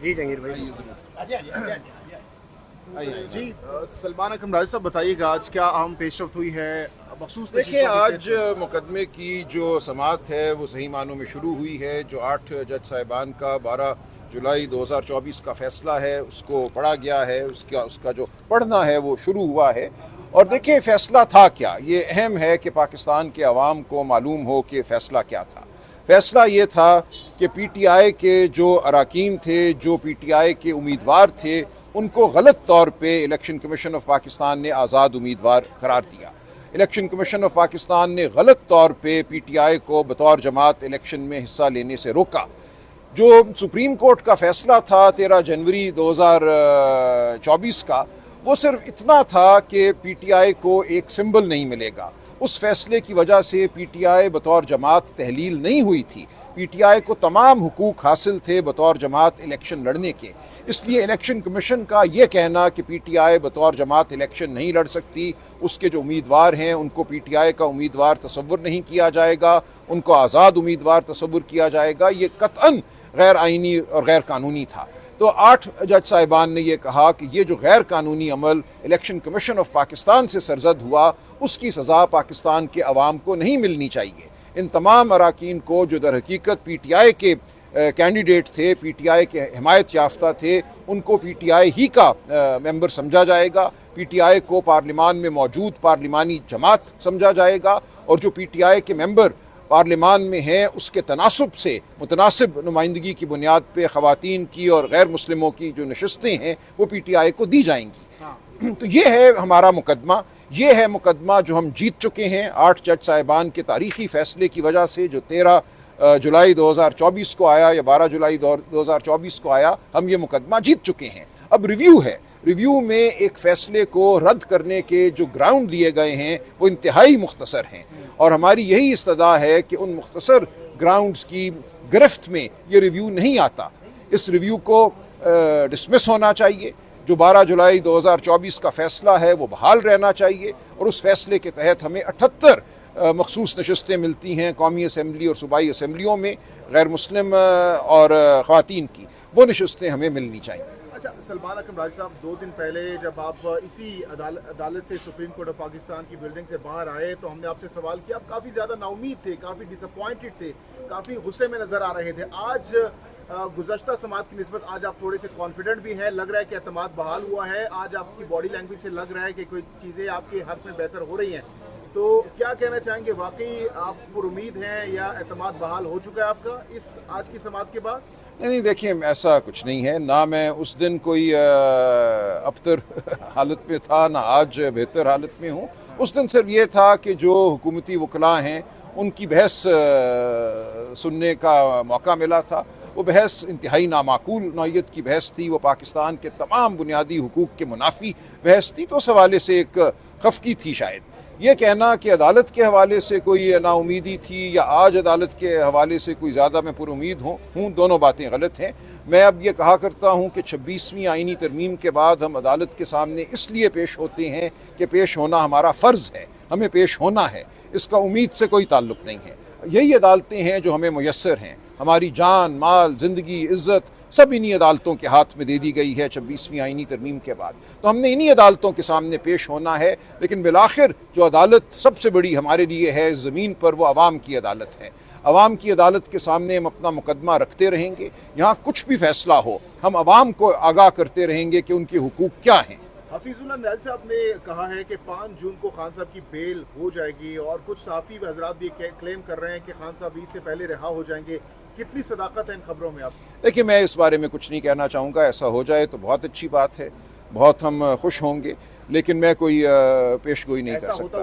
जी जंगीर भाई। जी सलमान अकरम राज साहब बताइएगा आज क्या अहम पेशरफ्त हुई है मखसूस देखिए, आज मुकदमे की जो समाअत है वो सही मानों में शुरू हुई है। जो 8 जज साहिबान का 12 जुलाई 2024 का फैसला है उसको पढ़ा गया है, उसका जो पढ़ना है वो शुरू हुआ है। और देखिए फैसला था क्या, ये अहम है कि पाकिस्तान के अवाम को मालूम हो कि फ़ैसला क्या था। फैसला ये था कि पीटीआई के जो अरकान थे, जो पीटीआई के उम्मीदवार थे, उनको गलत तौर पे इलेक्शन कमीशन ऑफ पाकिस्तान ने आज़ाद उम्मीदवार करार दिया। इलेक्शन कमीशन ऑफ पाकिस्तान ने गलत तौर पे पीटीआई को बतौर जमात इलेक्शन में हिस्सा लेने से रोका। जो सुप्रीम कोर्ट का फैसला था 13 जनवरी 2024 का, वो सिर्फ इतना था कि पीटीआई को एक सिंबल नहीं मिलेगा। उस फैसले की वजह से पीटीआई बतौर जमात तहलील नहीं हुई थी। पीटीआई को तमाम हुकूक हासिल थे बतौर जमात इलेक्शन लड़ने के। इसलिए इलेक्शन कमीशन का ये कहना कि पीटीआई बतौर जमात इलेक्शन नहीं लड़ सकती, उसके जो उम्मीदवार हैं उनको पीटीआई का उम्मीदवार तसव्वुर नहीं किया जाएगा, उनको आज़ाद उम्मीदवार तसव्वुर किया जाएगा, ये कतअन गैर आइनी और गैर कानूनी था। तो 8 जज साहिबान ने यह कहा कि ये जो गैर कानूनी अमल इलेक्शन कमीशन ऑफ पाकिस्तान से सरजद हुआ, उसकी सज़ा पाकिस्तान के अवाम को नहीं मिलनी चाहिए। इन तमाम अरकान को जो दर हकीकत पीटीआई के कैंडिडेट थे, पीटीआई के हिमायत याफ्ता थे, उनको पीटीआई ही का मेंबर समझा जाएगा। पीटीआई को पार्लिमान में मौजूद पार्लिमानी जमात समझा जाएगा और जो पीटीआई के मेंबर पार्लिमान में हैं उसके तनासब से मुतनासिब नुमाइंदगी की बुनियाद पे ख़वातीन की और गैर मुस्लिमों की जो नशस्तें हैं वो पीटीआई को दी जाएंगी। तो ये है हमारा मुकदमा, ये है मुकदमा जो हम जीत चुके हैं 8 जज साहिबान के तारीख़ी फ़ैसले की वजह से, जो 13 जुलाई 2024 को आया या 12 जुलाई 2024 को आया। हम ये मुकदमा जीत चुके हैं। अब रिव्यू है, रिव्यू में एक फ़ैसले को रद्द करने के जो ग्राउंड दिए गए हैं वो इंतहाई मुख्तसर हैं और हमारी यही इस्तदा है कि उन मुख्तसर ग्राउंड्स की गिरफ्त में ये रिव्यू नहीं आता। इस रिव्यू को डिसमिस होना चाहिए। जो 12 जुलाई 2024 का फ़ैसला है वो बहाल रहना चाहिए और उस फ़ैसले के तहत हमें 78 मखसूस नशस्तें मिलती हैं कौमी असम्बली और सूबाई असम्बलियों में गैर मुस्लिम और ख़वातीन की, वो नशस्तें हमें मिलनी चाहिए। अच्छा सलमान अकरम राज साहब, 2 दिन पहले जब आप इसी अदालत से सुप्रीम कोर्ट ऑफ पाकिस्तान की बिल्डिंग से बाहर आए तो हमने आपसे सवाल किया, आप काफ़ी ज़्यादा नाउमीद थे, काफ़ी डिसअपॉइंटेड थे, काफ़ी गुस्से में नज़र आ रहे थे। आज गुज़श्ता समात की निस्बत आज आप थोड़े से कॉन्फिडेंट भी हैं, लग रहा है कि एतमाद बहाल हुआ है। आज आपकी बॉडी लैंग्वेज से लग रहा है कि कोई चीज़ें आपके हक़ में बेहतर हो रही हैं। तो क्या कहना चाहेंगे, वाकई आप पुरुमीद हैं या एतमाद बहाल हो चुका है आपका इस आज की समात के बाद? नहीं, देखिए ऐसा कुछ नहीं है। ना मैं उस दिन कोई अबतर हालत में था, ना आज बेहतर हालत में हूँ। उस दिन सिर्फ ये था कि जो हुकूमती वकला हैं उनकी बहस सुनने का मौका मिला था। वो बहस इंतहाई नामाकूल नौइयत की बहस थी, वो पाकिस्तान के तमाम बुनियादी हुकूक के मुनाफी बहस थी। तो उस हवाले से एक खफकी थी। शायद ये कहना कि अदालत के हवाले से कोई नाउमीदी थी या आज अदालत के हवाले से कोई ज़्यादा मैं पुरुमीद हूँ, दोनों बातें गलत हैं। मैं अब ये कहा करता हूँ कि 26वीं आइनी तरमीम के बाद हम अदालत के सामने इसलिए पेश होते हैं कि पेश होना हमारा फ़र्ज़ है, हमें पेश होना है, इसका उम्मीद से कोई ताल्लुक़ नहीं है। यही अदालतें हैं जो हमें मुयस्सर हैं। हमारी जान, माल, ज़िंदगी, इज़्ज़त सब इन्हीं अदालतों के हाथ में दे दी गई है 26वीं आइनी तरमीम के बाद। तो हमने इन्हीं अदालतों के सामने पेश होना है। लेकिन बिलाखिर जो अदालत सबसे बड़ी हमारे लिए है ज़मीन पर, वो अवाम की अदालत है। अवाम की अदालत के सामने हम अपना मुकदमा रखते रहेंगे। यहाँ कुछ भी फ़ैसला हो, हम अवाम को आगाह करते रहेंगे कि उनके हुकूक क्या हैं। हफीजुल्लाह नियाज़ी साहब ने कहा है कि 5 जून को खान साहब की बेल हो जाएगी और कुछ सहाफ़ी हज़रात भी क्लेम कर रहे हैं कि खान साहब ईद से पहले रिहा हो जाएंगे। कितनी सदाकत है इन खबरों में? आप देखिए, मैं इस बारे में कुछ नहीं कहना चाहूँगा। ऐसा हो जाए तो बहुत अच्छी बात है, बहुत हम खुश होंगे, लेकिन मैं कोई पेशगोई नहीं कर सकता।